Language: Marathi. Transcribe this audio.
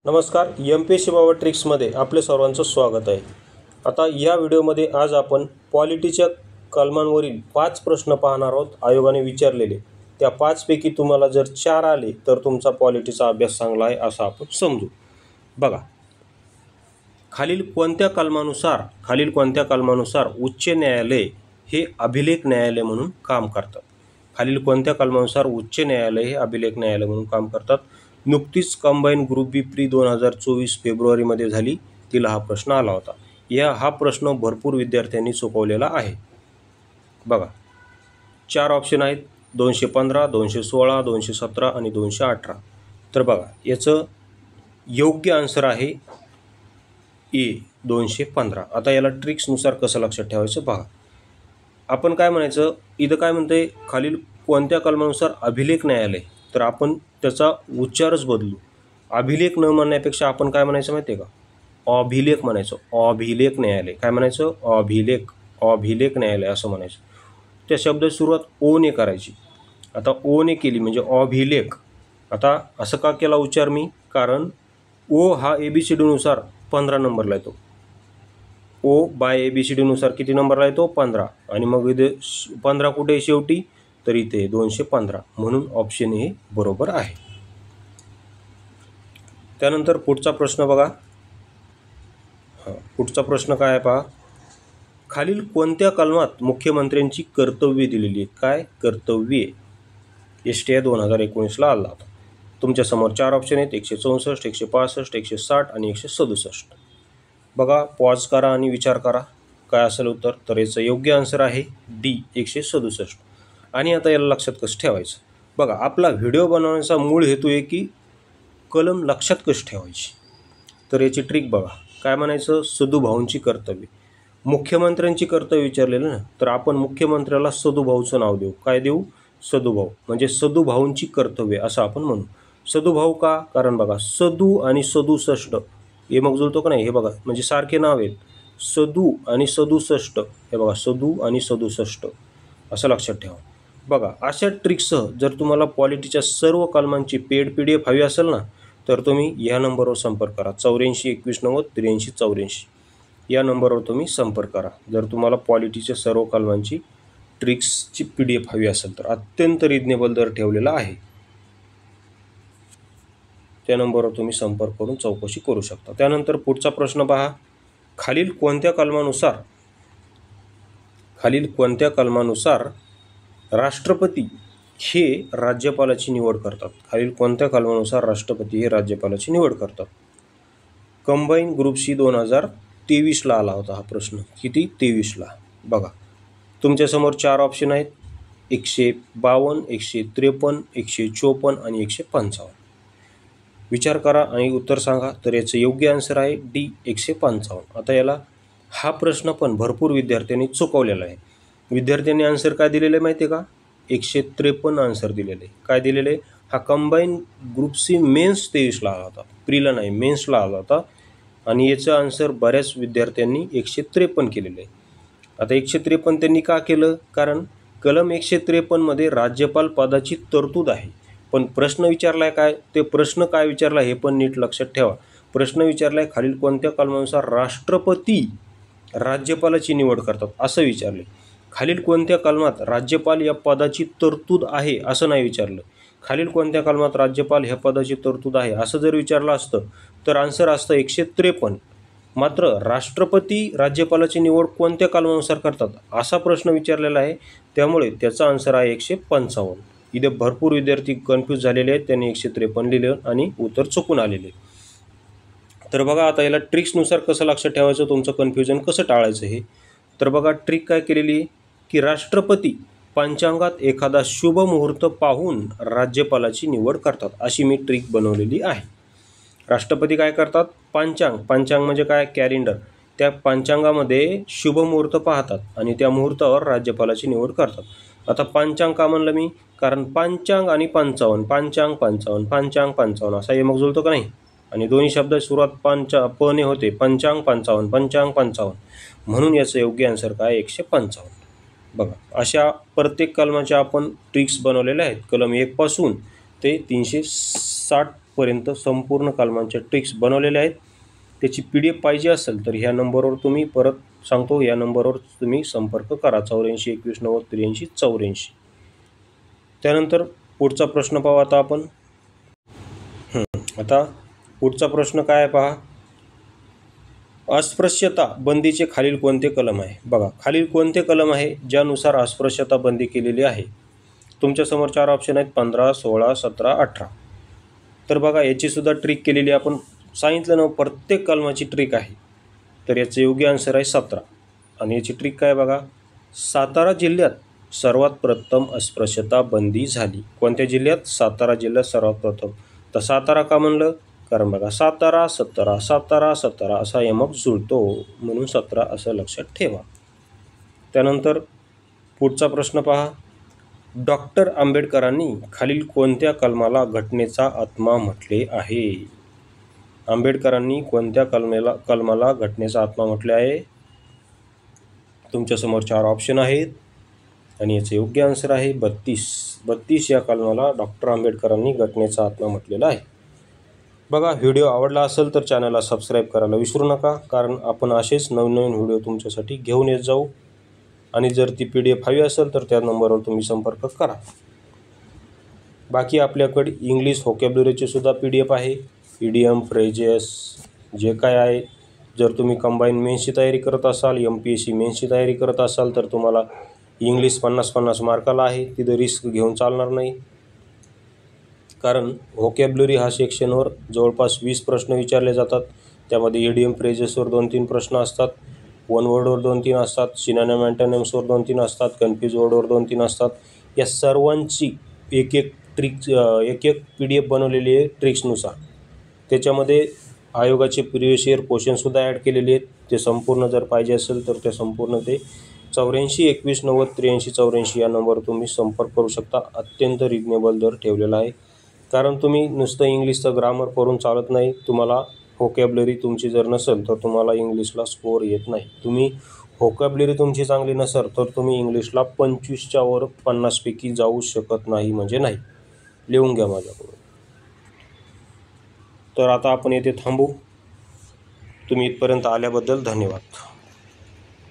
नमस्कार, MPSC बाबा ट्रिक्समध्ये आपले सर्वांचं स्वागत आहे. आता या व्हिडिओमध्ये आज आपण पॉलिटीच्या कलमांवरील 5 प्रश्न पाहणार आहोत. आयोगाने विचारलेले त्या 5 पैकी तुम्हाला जर 4 आले तर तुमचा पॉलिटीचा अभ्यास चांगला आहे असं आपण समजू. बघा, खालील कोणत्या कलमानुसार उच्च न्यायालय हे अभिलेख न्यायालय म्हणून काम करतात. खालील कोणत्या कलमानुसार उच्च न्यायालय हे अभिलेख न्यायालय म्हणून काम करतात. नुकतीच कंबाईन ग्रुप बी प्री 2024 फेब्रुवारीमध्ये झाली, तिला हा प्रश्न आला होता. हा प्रश्न भरपूर विद्यार्थ्यांनी चुकवलेला आहे. बघा, 4 ऑप्शन आहेत, 215, 216, 217 आणि 218. तर बघा, याचं योग्य आन्सर आहे ए 215. आता याला ट्रिक्सनुसार कसं लक्षात ठेवायचं बघा. आपण काय म्हणायचं, इथं काय म्हणतंय, खालील कोणत्या कलमानुसार अभिलेख न्यायालय, तर आपण त्याचा उच्चारच बदलू. अभिलेख न म्हणण्यापेक्षा आपण काय म्हणायचं माहिती आहे का, अभिलेख म्हणायचं. अभिलेख न्यायालय काय म्हणायचं, अभिलेख न्यायालय असं म्हणायचं. त्या शब्दाची सुरुवात ओ ने करायची. आता ओ ने केली म्हणजे अभिलेख. आता असं का केला उच्चार मी, कारण ओ हा ABCD नुसार 15 नंबरला येतो. ओ बाय ABCD नुसार किती नंबरला येतो, 15. आणि मग इथे 15 कुठे शेवटी, तर इथे 215. म्हणून ऑप्शन ए बरोबर आहे. त्यानंतर पुढचा प्रश्न बघा. पुढचा प्रश्न काय आहे पहा. खालील कोणत्या कलमात मुख्यमंत्र्यांची कर्तव्ये दिलेली आहेत. काय कर्तव्ये, STI 2019ला आला होता. तुमच्यासमोर 4 ऑप्शन आहेत, 164, 165, 160 आणि 167. बघा, पॉज करा आणि विचार करा काय असेल उत्तर. तर याचं योग्य आन्सर आहे डी 167. आणि आता याला लक्षात कसं ठेवायचं बघा. आपला व्हिडिओ बनवण्याचा मूळ हेतू आहे की कलम लक्षात कशी ठेवायची. तर याची ट्रिक बघा. काय म्हणायचं, सदुभाऊंची कर्तव्ये. मुख्यमंत्र्यांची कर्तव्य विचारलेलं ना, तर आपण मुख्यमंत्र्याला सदुभाऊचं नाव देऊ. काय देऊ, सदुभाऊ. म्हणजे सदुभाऊंची कर्तव्ये असं आपण म्हणू. सदुभाऊ का, कारण बघा सदू आणि 67 हे मग जुळतो का नाही, हे बघा म्हणजे सारखे नाव आहेत. सदू आणि 67, हे बघा सदू आणि 67 असं लक्षात ठेवा. बघा, अशा ट्रिक्ससह जर तुम्हाला पॉलिटीच्या सर्व कलमांची पेड PDF हवी असेल ना, तर तुम्ही या नंबरवर संपर्क करा. 84 21 90 83 84 या नंबरवर तुम्ही संपर्क करा. जर तुम्हाला पॉलिटीच्या सर्व कलमांची ट्रिक्सची PDF हवी असेल तर अत्यंत रिजनेबल दर ठेवलेला आहे. त्या नंबरवर तुम्ही संपर्क करून चौकशी करू शकता. त्यानंतर पुढचा प्रश्न पहा. खालील कोणत्या कलमानुसार राष्ट्रपती हे राज्यपालाची निवड करतात. खालील कोणत्या कलमानुसार राष्ट्रपती हे राज्यपालाची निवड करतात. कंबाईन ग्रुप C 2023ला आला होता हा प्रश्न. किती, 23ला. बघा, तुमच्यासमोर 4 ऑप्शन आहेत, 152, 153, 154 आणि 155. विचार करा आणि उत्तर सांगा. तर याचं योग्य आन्सर आहे डी 155. आता याला हा प्रश्न पण भरपूर विद्यार्थ्यांनी चुकवलेला आहे. विद्यार्थ्यांनी आन्सर काय दिलेलं आहे माहिती आहे का, 153 आन्सर दिलेले. काय दिलेले, हा कंबाईन ग्रुप C मेन्स 23ला आला होता, प्रीला नाही मेन्सला आला होता. आणि याचं आन्सर बऱ्याच विद्यार्थ्यांनी 153 केलेलं आहे. आता 153 त्यांनी का केलं, कारण कलम 153मध्ये राज्यपाल पदाची तरतूद आहे. पण प्रश्न विचारलाय काय, ते प्रश्न काय विचारला हे पण नीट लक्षात ठेवा. प्रश्न विचारलाय खालील कोणत्या कलमानुसार राष्ट्रपती राज्यपालाची निवड करतात असं विचारले. खालील कोणत्या कलमात राज्यपाल या पदाची तरतूद आहे असं नाही विचारलं. खालील कोणत्या कलमात राज्यपाल ह्या पदाची तरतूद आहे असं जर विचारलं असतं तर आन्सर असतं 153. मात्र राष्ट्रपती राज्यपालाची निवड कोणत्या कलमानुसार करतात असा प्रश्न विचारलेला आहे, त्यामुळे त्याचा आन्सर आहे 155. इथे भरपूर विद्यार्थी कन्फ्यूज झालेले आहेत, त्यांनी 153 लिहिलं आणि उत्तर चुकून आलेले. तर बघा, आता याला ट्रिक्सनुसार कसं लक्षात ठेवायचं, तुमचं कन्फ्युजन कसं टाळायचं हे. तर बघा, ट्रिक काय केलेली आहे की राष्ट्रपती पंचांगात एखादा शुभ मुहूर्त पाहून राज्यपालाची निवड करतात अशी मी ट्रिक बनवलेली आहे. राष्ट्रपती काय करतात, पंचांग म्हणजे काय, कॅलेंडर. त्या पंचांगामध्ये शुभ मुहूर्त पाहतात आणि त्या मुहूर्तावर राज्यपालाची निवड करतात. आता पंचांग का म्हणलं मी, कारण पंचांग आणि 55, पंचांग 55, पंचांग 55 असा हे मग जुळतो का नाही. आणि दोन्ही शब्द सुरुवात प ने होते, पंचांग 55, पंचांग 55. म्हणून याचं योग्य आन्सर काय, 155. बघा, अशा प्रत्येक कलमाच्या आपण ट्रिक्स बनवलेल्या आहेत. कलम 1 पासून ते 360 पर्यंत संपूर्ण कलमांच्या ट्रिक्स बनवलेल्या आहेत. त्याची PDF पाहिजे असेल तर ह्या नंबरवर तुम्ही, परत सांगतो, या नंबरवर तुम्ही संपर्क करा, 84 21 90 83 84. त्यानंतर पुढचा प्रश्न पाहू आता आपण. आता पुढचा प्रश्न काय आहे पहा. अस्पृश्यता बंदीचे खालील कोणते कलम आहे? बघा, खालील कोणते कलम आहे ज्यानुसार अस्पृश्यता बंदी केलेली आहे? तुमच्यासमोर 4 ऑप्शन आहेत, 15, 16, 17, 18. तर बघा, याची सुद्धा ट्रिक केलेली आहे. आपण सांगितलं ना, प्रत्येक कलमाची ट्रिक आहे. तर याचं योग्य आन्सर आहे 17. आणि याची ट्रिक काय बघा, सातारा जिल्ह्यात सर्वात प्रथम अस्पृश्यता बंदी झाली. कोणत्या जिल्ह्यात? सातारा जिल्ह्यात सर्वात प्रथम. तर सातारा का म्हणलं? कारण बघा, सातारा 17, सातारा 17 असा यमक जुळतो, म्हणून 17 असं लक्षात ठेवा. त्यानंतर पुढचा प्रश्न पहा. डॉक्टर आंबेडकरांनी खालील कोणत्या कलमाला घटनेचा आत्मा म्हटले आहे? आंबेडकरांनी कोणत्या कलमाला घटनेचा आत्मा म्हटले आहे? तुमच्यासमोर 4 ऑप्शन आहेत आणि याचे योग्य आन्सर आहे 32. 32 या कलमाला डॉक्टर आंबेडकरांनी घटनेचा आत्मा म्हटलेला आहे. बघा, व्हिडिओ आवडला असेल तर चॅनलला सबस्क्राईब करायला विसरू नका, कारण आपण असेच नवीन व्हिडिओ तुमच्यासाठी घेऊन येत जाऊ. आणि जर ती PDF हवी असेल तर त्या नंबरवर तुम्ही संपर्क करा. बाकी आपल्याकडे इंग्लिश व्होकॅब्युलरीची सुद्धा PDF आहे. इडियम, फ्रेजेस जे काय आहे. जर तुम्ही कंबाईन मेन्सची तयारी करत असाल, MPSC मेन्सची तयारी करत असाल तर तुम्हाला इंग्लिश 50-50 मार्काला आहे. तिथं रिस्क घेऊन चालणार नाही, कारण व्होकॅब्युलरी हा सेक्शनवर जवळपास 20 प्रश्न विचारले जातात. त्यामध्ये इडियम, फ्रेजेसवर 2-3 प्रश्न असतात, वन वर्डवर 2-3 असतात, सिनोनिम अँटोनिम्सवर 2-3 असतात, कन्फ्यूज वर्डवर 2-3 असतात. या सर्वांची एक PDF बनवलेली आहे ट्रिक्सनुसार. त्याच्यामध्ये आयोगाचे प्रिव्हियस इयर क्वेश्चनसुद्धा ॲड केलेले आहेत. ते संपूर्ण जर पाहिजे असेल तर ते संपूर्ण ते 84 21 90 83 84 या नंबरवर तुम्ही संपर्क करू शकता. अत्यंत रिजनेबल दर ठेवलेला आहे, कारण तुम्ही नुसतं इंग्लिशचं ग्रामर करून चालत नाही. तुम्हाला व्होकॅब्युलरी तुमची जर नसेल तर तुम्हाला इंग्लिशला स्कोअर येत नाही. तुम्ही व्होकॅब्युलरी तुमची चांगली नसेल तर तुम्ही इंग्लिशला 25च्या वर 50 पैकी जाऊ शकत नाही, म्हणजे नाही. लिहून घ्या माझ्याकडून. तर आता आपण येथे थांबू. तुम्ही इथपर्यंत आल्याबद्दल धन्यवाद.